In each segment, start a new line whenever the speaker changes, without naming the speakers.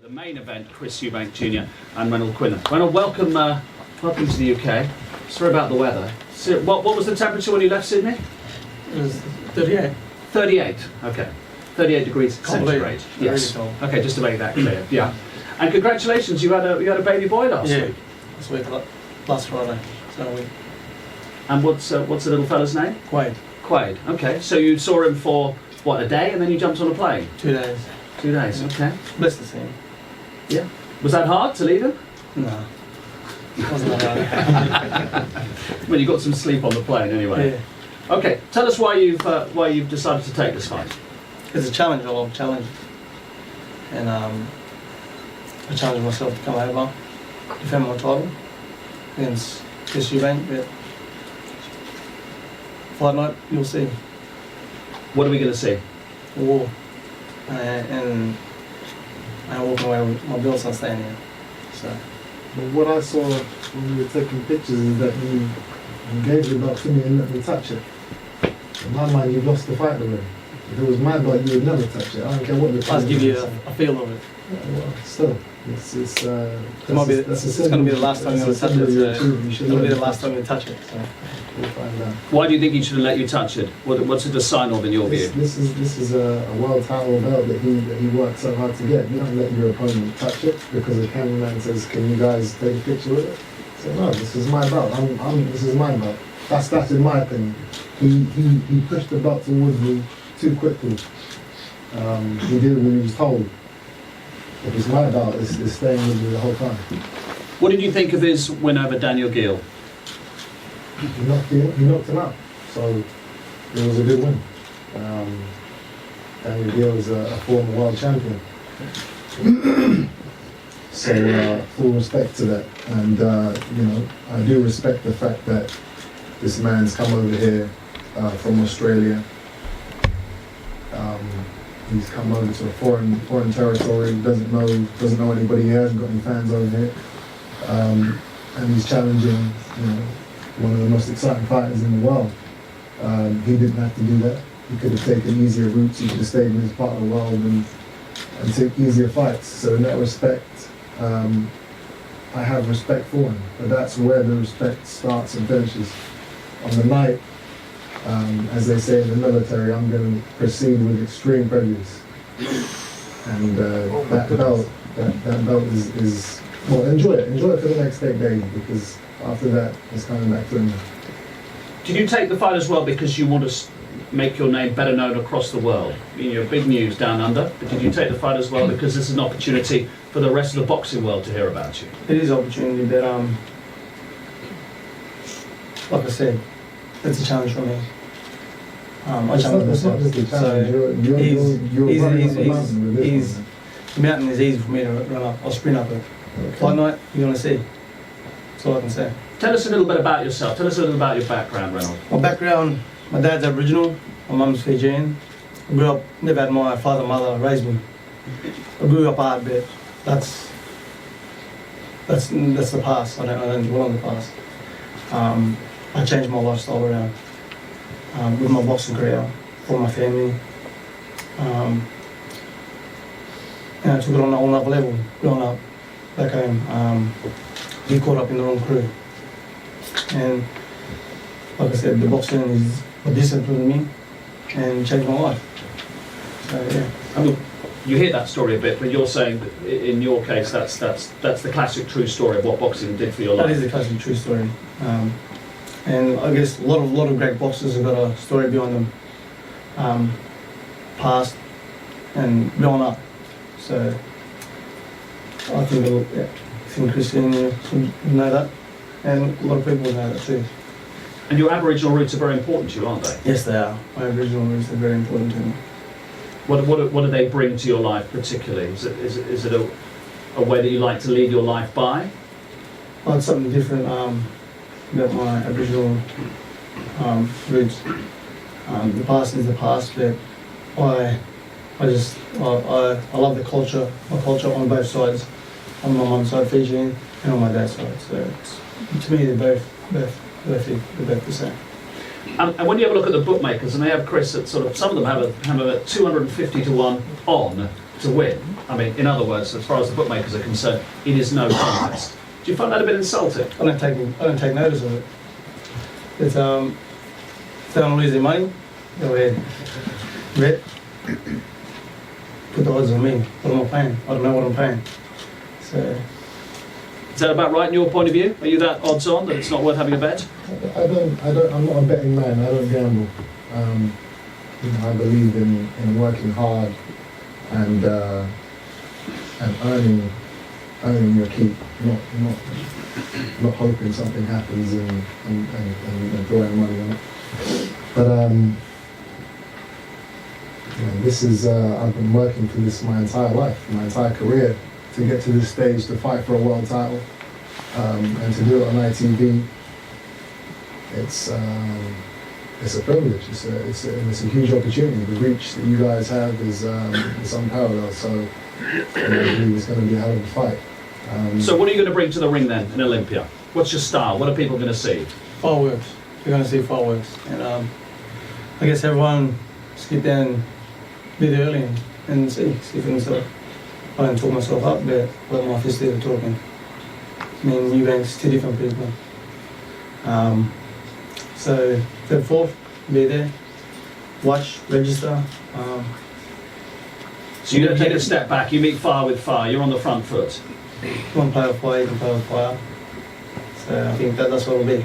The main event, Chris Eubank Jr. and Renold Quinlan. Renold, welcome to the UK. Sorry about the weather. So, what was the temperature when you left Sydney?
It was 38.
38, okay. 38 degrees centigrade. Yes. Okay, just to make that clear. Yeah. And congratulations, you had a baby boy last week.
Last week, last Friday. So
and what's the little fella's name?
Quaid.
Quaid. Okay. So you saw him for what, a day, and then you jumped on a plane?
2 days.
2 days. Okay.
Blessed to see him.
Yeah. Was that hard to leave him?
No. It wasn't that hard.
Well, you got some sleep on the plane anyway.
Yeah.
Okay. Tell us why you've decided to take this fight.
It's a challenge. I love challenges. And I challenged myself to come over, defend my title against Chris Eubank. But fight night, you'll see.
What are we going to see?
A war. And I'm walking away with my belts. I'm staying here. So.
But what I saw when we were taking pictures is that you gave the belt to me and let me touch it. In my mind, you've lost the fight already. If it was my belt, you would never touch it. I don't care what the
I'll give you a feel of it.
Yeah, well, still, it's
it's going to be the last time you're going to touch it. So it'll be the last time you touch it. So
we'll find out.
Why do you think he should have let you touch it? What's it a sign of in your view?
This is a world title belt that he worked so hard to get. You don't let your opponent touch it because the cameraman says, "Can you guys take a picture with it?" So no, this is my belt. This is my belt. That's in my opinion. He pushed the belt towards me too quickly. He did what he was told. If it's my belt, it's staying with me the whole time.
What did you think of his win over Daniel Gill?
He knocked him out, so it was a good win. Daniel Gill is a former world champion. So full respect to that, and I do respect the fact that this man's come over here from Australia. He's come over to a foreign territory. Doesn't know anybody. He hasn't got any fans over here, and he's challenging one of the most exciting fighters in the world. He didn't have to do that. He could have taken easier routes. He could have stayed in his part of the world and took easier fights. So in that respect, I have respect for him. But that's where the respect starts and finishes. On the night, as they say in the military, I'm going to proceed with extreme prejudice. And that belt is well, enjoy it for the next 8 days, because after that, it's coming back to him.
Did you take the fight as well because you want to make your name better known across the world? I mean, you're big news down under, but did you take the fight as well because this is an opportunity for the rest of the boxing world to hear about you?
It is an opportunity, but like I said, it's a challenge for me. I challenge myself.
It's not just a challenge. You're running up a mountain with this one.
The mountain is easy for me to run up. I'll sprint up it.
Okay.
Fight night, you're going to see. That's all I can say.
Tell us a little bit about yourself. Tell us a little about your background, Renold.
My background, my dad's Aboriginal, my mum's Fijian. I grew up, never had my father and mother raise me. I grew up hard, but that's the past. I don't dwell on the past. I changed my lifestyle around with my boxing career for my family. And I took it on another level, growing up back home. He caught up in the wrong crew. And like I said, the boxing is a discipline to me and changed my life. So yeah.
I mean, you hear that story a bit, but you're saying that in your case, that's the classic true story of what boxing did for your life.
That is the classic true story. And I guess a lot of great boxers have got a story behind them, past and growing up. So I think Christian would know that, and a lot of people know that too.
And your Aboriginal roots are very important to you, aren't they?
Yes, they are. My Aboriginal roots are very important to me.
What do they bring to your life particularly? Is it a way that you like to lead your life by?
Well, it's something different about my Aboriginal roots. The past is the past, but I love the culture, my culture on both sides, on my mum's side Fijian and on my dad's side. So to me, they're both the same.
And when you have a look at the bookmakers, and they have Chris at some of them have a 250 to 1 on to win. I mean, in other words, as far as the bookmakers are concerned, it is no contest. Do you find that a bit insulting?
I don't take notice of it. It's if they don't lose their money, go ahead. Bet. Put the odds on me. What am I paying? I don't know what I'm paying. So
Is that about right in your point of view? Are you that odds on that it's not worth having a bet?
I'm not a betting man. I don't gamble. You know, I believe in working hard and earning your keep, not hoping something happens and throwing money on it. But you know, this is I've been working for this my entire life, my entire career, to get to this stage, to fight for a world title, and to do it on ITV. It's a privilege. It's a huge opportunity. The reach that you guys have is unparalleled. So I believe it's going to be a hell of a fight.
So what are you going to bring to the ring then in Olympia? What's your style? What are people going to see?
fireworks. You're going to see fireworks, and I guess everyone just get down, be there early and see for themselves. I don't talk myself up, but let my fist there talking. I mean, Eubank's two different people. So Feb 4th, be there, watch, register.
So you don't take a step back, you meet fire with fire, you're on the front foot.
You want to play with fire, you can play with fire. So I think that's what it'll be.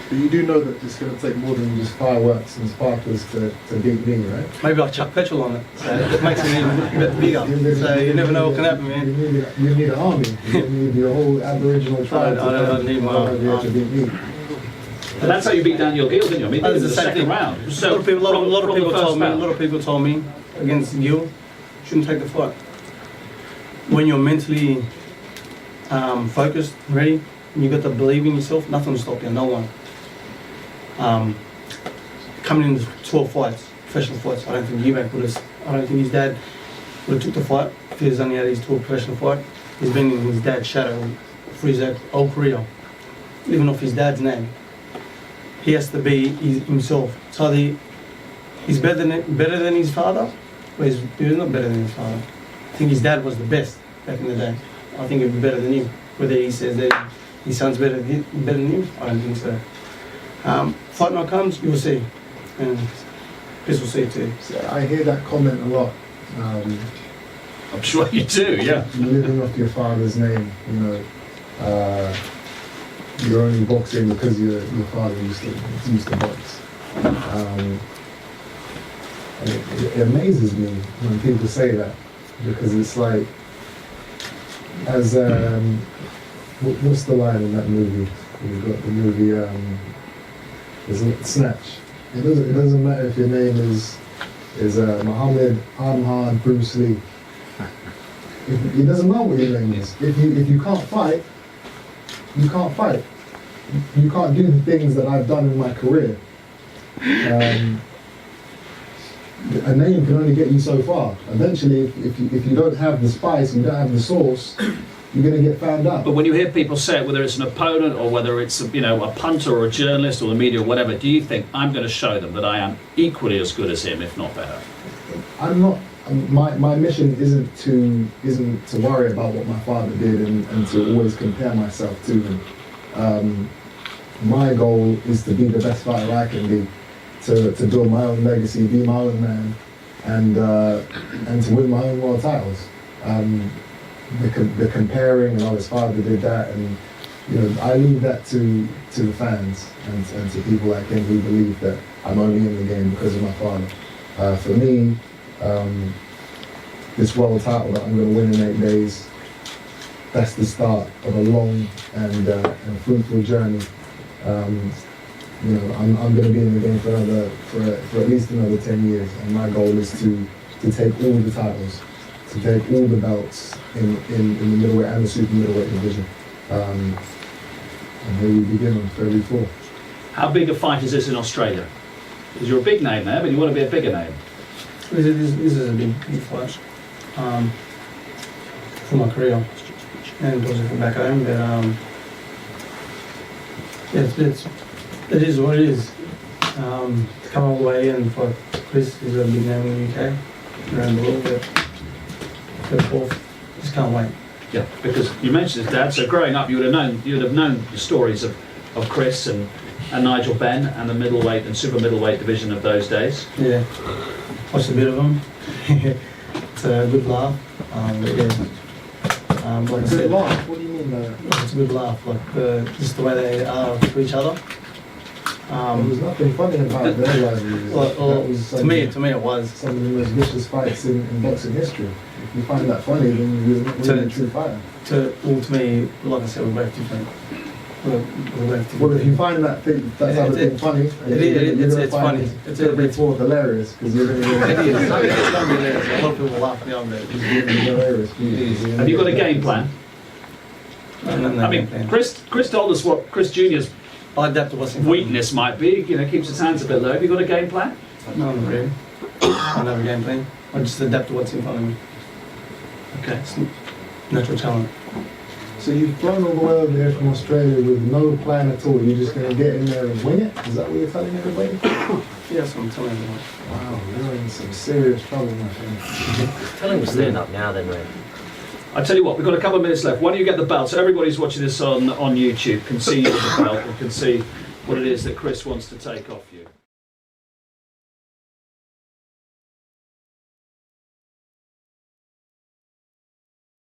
But you do know that it's going to take more than just fireworks and sparklers to beat me, right?
Maybe I'll chuck petrol on it, so it makes it even a bit bigger. So you never know what can happen, man.
You need an army. You need your whole Aboriginal tribe
I don't need my army.
to beat me.
And that's how you beat Daniel Gill, didn't you? I mean,
That
it
was
was
the
the
same
second
thing.
round.
A
So
lot of people,
from the first bout.
told me against Gill, shouldn't take the fight. When you're mentally focused, ready, and you got to believe in yourself, nothing will stop you, no one. Coming into 12 fights, professional fights, I don't think Eubank would have. I don't think his dad would have took the fight if he was only had his 12 professional fight. He's been in his dad's shadow for his whole career, living off his dad's name. He has to be himself. It's either he's better than his father, or he's not better than his father. I think his dad was the best back in the day. I think he'd be better than him. Whether he says that his son's better than him, I don't think so. Fight night comes, you will see, and Chris will see too.
So I hear that comment a lot.
I'm sure you do, yeah.
Living off your father's name, you know. You're only boxing because your father used to box. And it amazes me when people say that, because it's like, as what's the line in that movie? You've got the movie Snatch. It doesn't matter if your name is Muhammad, Amhan, Bruce Lee. It doesn't matter what your name is. If you can't fight, you can't fight. You can't do the things that I've done in my career. A name can only get you so far. Eventually, if you don't have the spice, you don't have the sauce, you're going to get found out.
But when you hear people say it, whether it's an opponent or whether it's a punter or a journalist or the media or whatever, do you think I'm going to show them that I am equally as good as him, if not better?
I'm not. My mission isn't to worry about what my father did and to always compare myself to him. My goal is to be the best fighter I can be, to build my own legacy, be my own man, and to win my own world titles. The comparing and his father did that, and I leave that to the fans and to people like him who believe that I'm only in the game because of my father. For me, this world title that I'm going to win in 8 days, that's the start of a long and fruitful journey. I'm going to be in the game for at least another 10 years, and my goal is to take all the titles, to take all the belts in the middleweight and the super middleweight division. And here we begin on February 4th.
How big a fight is this in Australia? Because you're a big name there, but you want to be a bigger name.
This is a big fight for my career, and also from back home. But it is what it is. To come all the way and fight Chris is a big name in the UK, around the world. But go forth. Just can't wait.
Yeah, because you mentioned his dad. So growing up, you would have known the stories of Chris and Nigel Benn and the middleweight and super middleweight division of those days.
Yeah, watched a bit of them. It's a good laugh. Like I
Good
said,
laugh. What do you mean by that?
it's a good laugh. Like just the way they are to each other.
There's nothing funny about their rivalries. That was
to me, it was.
some of the most vicious fights in boxing history. If you find that funny, then you're not really a true fighter.
To me, like I said, we're both different. We're both different.
Well, if you find that thing, that's other thing funny,
It's funny.
It's going to be fourth hilarious because you're going to
It is. It's gonna be hilarious. A lot of people laugh at the other bit.
hilarious.
Have you got a game plan?
No,
I mean, Chris told us what Chris Jr.'s
I adapt to what's in front of me.
weakness might be. You know, keeps his hands a bit low. Have you got a game plan?
No, not really. I don't have a game plan. I just adapt to what's in front of me.
Okay.
It's natural talent.
So you've flown all the way over here from Australia with no plan at all. You're just going to get in there and wing it? Is that what you're telling everybody?
Yeah, that's what I'm telling everyone.
Wow, you're in some serious trouble, my friend.
Tell him to stand up now then, mate.
I tell you what, we've got a couple of minutes left. Why don't you get the belt? So everybody who's watching this on YouTube can see you with the belt and can see what it is that Chris wants to take off you.